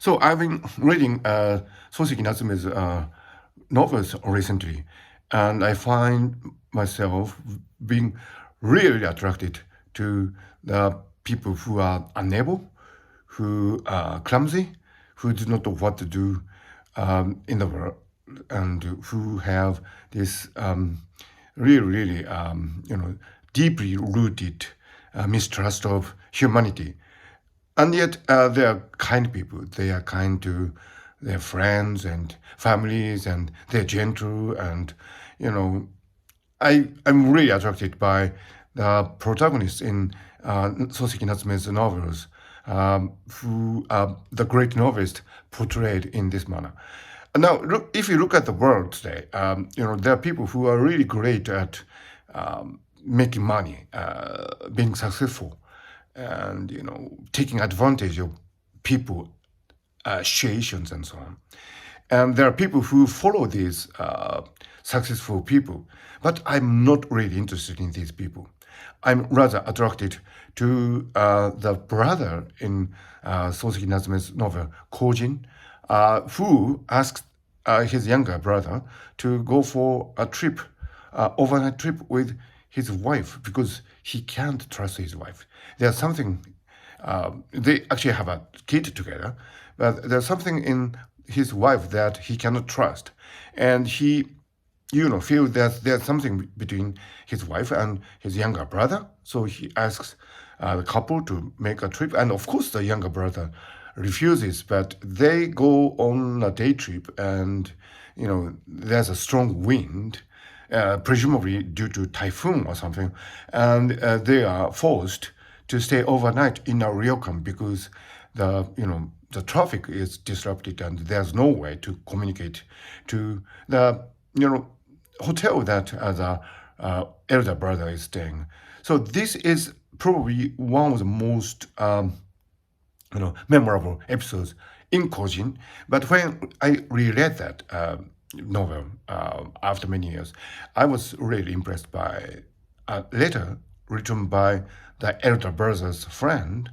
So I've been reading Soseki Natsume's novels recently, and I find myself being really attracted to the people who are unable, who are clumsy, who do not know what to do in the world, and who have this really, deeply rooted mistrust of humanity. And yet, they are kind people. They are kind to their friends and families, and they're gentle. And you know, I'm really attracted by the protagonists in Soseki Natsume's novels, who the great novelist portrayed in this manner. Now, look, if you look at the world today, there are people who are really great at making money, being successful, and taking advantage of people, situations, and so on. And there are people who follow these successful people, but I'm not really interested in these people. I'm rather attracted to the brother in Soseki Natsume's novel Kojin, who asks his younger brother to go for a trip, overnight trip with his wife, because he can't trust his wife. There's something, they actually have a kid together, but there's something in his wife that he cannot trust. And he, feel that there's something between his wife and his younger brother. So he asks the couple to make a trip. And of course, the younger brother refuses, but they go on a day trip, and, there's a strong wind, presumably due to typhoon or something, and they are forced to stay overnight in a ryokan because the traffic is disrupted and there's no way to communicate to the hotel that the elder brother is staying. So this is probably one of the most memorable episodes in Kojin. But when I reread that novel after many years, I was really impressed by a letter written by the elder brother's friend,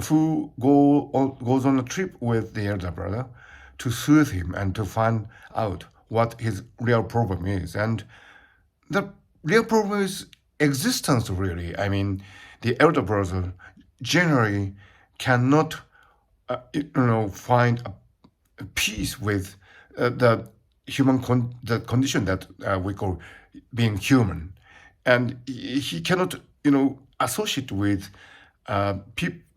who goes on a trip with the elder brother to soothe him and to find out what his real problem is. And the real problem is existence, really. I mean, the elder brother generally cannot, find a peace with the the condition that we call being human, and he cannot, associate with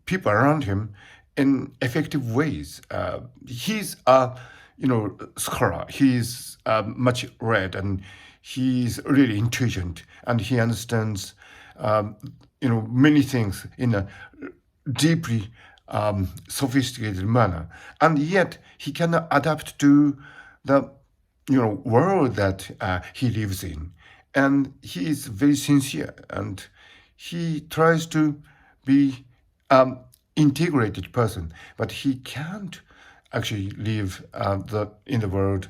people around him in effective ways. He's a, scholar. He's much read, and he's really intelligent, and he understands, many things in a deeply sophisticated manner, and yet he cannot adapt to the world that he lives in, and he is very sincere, and he tries to be integrated person, but he can't actually live in the world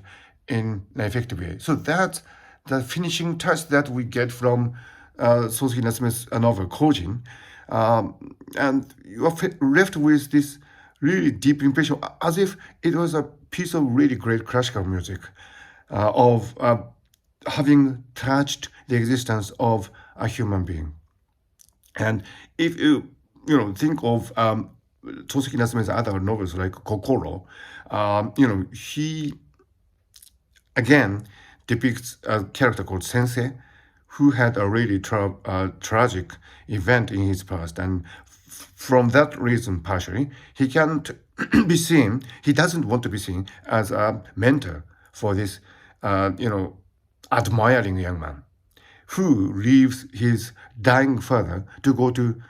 in an effective way. So that's the finishing touch that we get from Soseki Natsume's novel Kojin, and you are left with this really deep impression, as if it was a piece of really great classical music, of having touched the existence of a human being. And if you think of Soseki Natsume's other novels like Kokoro, he again depicts a character called Sensei, who had a really tragic event in his past, and from that reason, partially, he can't be seen. He doesn't want to be seen as a mentor for this, admiring young man, who leaves his dying father to go to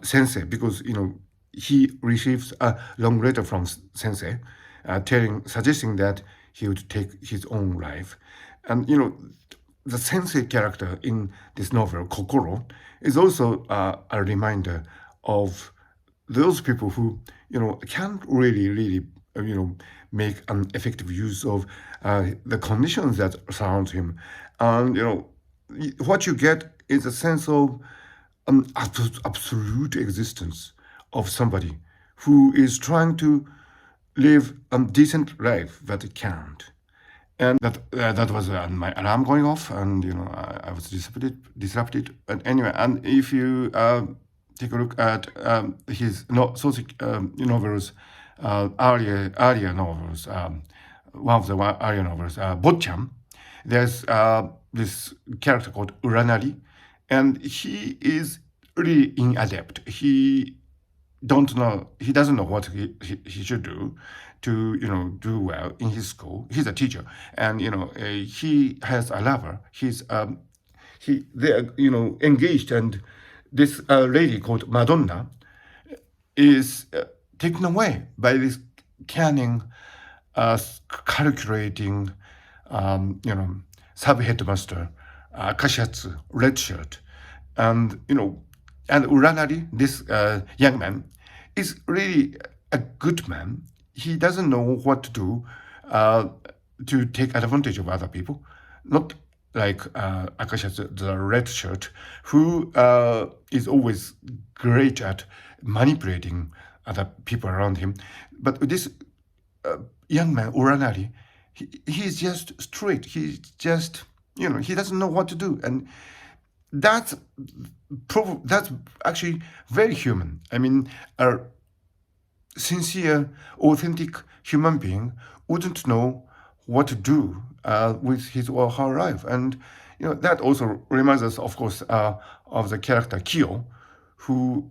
Sensei, because he receives a long letter from Sensei, suggesting that he would take his own life. And the Sensei character in this novel, Kokoro, is also a reminder of those people who can't really make an effective use of the conditions that surround him. And what you get is a sense of absolute existence of somebody who is trying to live a decent life, but he can't. And that was my alarm going off, and I was disrupted. But anyway, and if you take a look at his novels, earlier novels, one of the earlier novels, Botchan, there's this character called Uranari, and he is really inadept. He doesn't know what he should do to do well in his school. He's a teacher, and he has a lover. They're engaged, and this lady called Madonna is taken away by this cunning, calculating, sub headmaster, Kashatsu, red shirt, and and Uranari, this young man, is really a good man. He doesn't know what to do to take advantage of other people, not like Akasha, the red shirt, who is always great at manipulating other people around him. But this young man, Uranari, he's just straight. He's just, he doesn't know what to do. And that's actually very human. I mean, a sincere, authentic human being wouldn't know what to do with his or her life. And that also reminds us, of course, of the character Kyo, who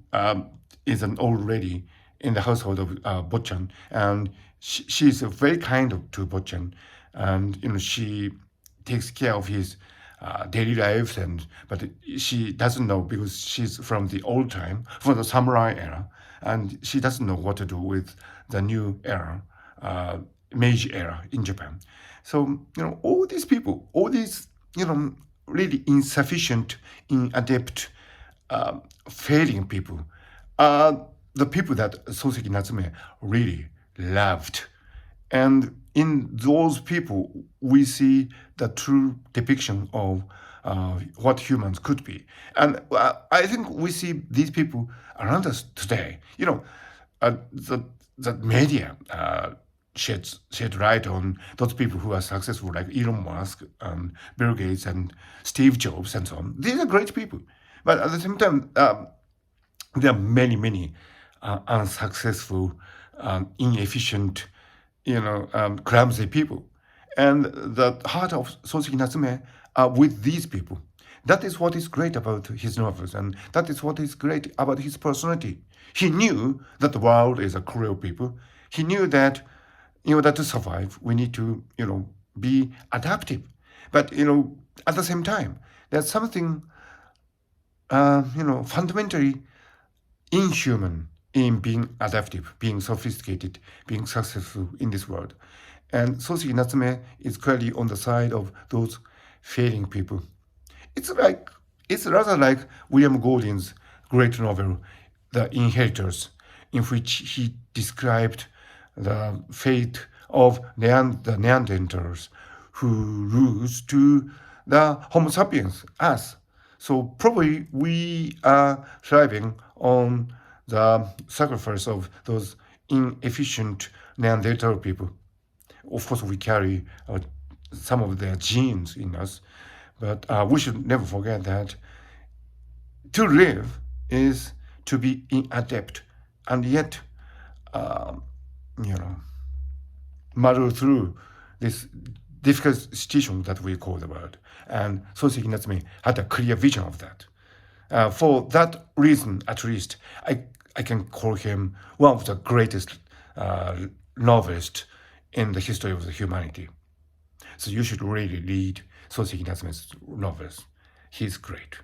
is an old lady in the household of Botchan, and she's very kind to Botchan, and she takes care of his daily lives, but she doesn't know because she's from the old time, from the samurai era, and she doesn't know what to do with the new era, Meiji era in Japan. So all these people, all these really insufficient, inadept, failing people, are the people that Soseki Natsume really loved. And in those people, we see the true depiction of what humans could be. And I think we see these people around us today. The media shed light on those people who are successful, like Elon Musk and Bill Gates and Steve Jobs and so on. These are great people. But at the same time, there are many, many unsuccessful, inefficient, clumsy people. And the heart of Soseki Natsume are with these people. That is what is great about his novels, and that is what is great about his personality. He knew that the world is a cruel people. He knew that, that to survive, we need to, be adaptive. But, at the same time, there's something, fundamentally inhuman in being adaptive, being sophisticated, being successful in this world. And Soseki Natsume is clearly on the side of those failing people. It's rather like William Golding's great novel, The Inheritors, in which he described the fate of the Neanderthals who rose to the Homo sapiens, us. So probably we are thriving on the sacrifice of those inefficient Neanderthal people. Of course, we carry some of their genes in us, but we should never forget that to live is to be inadept and yet, muddle through this difficult situation that we call the world. And Soseki Natsume had a clear vision of that. For that reason, at least, I can call him one of the greatest novelists in the history of the humanity. So you should really read Soseki Natsume's novels. He's great.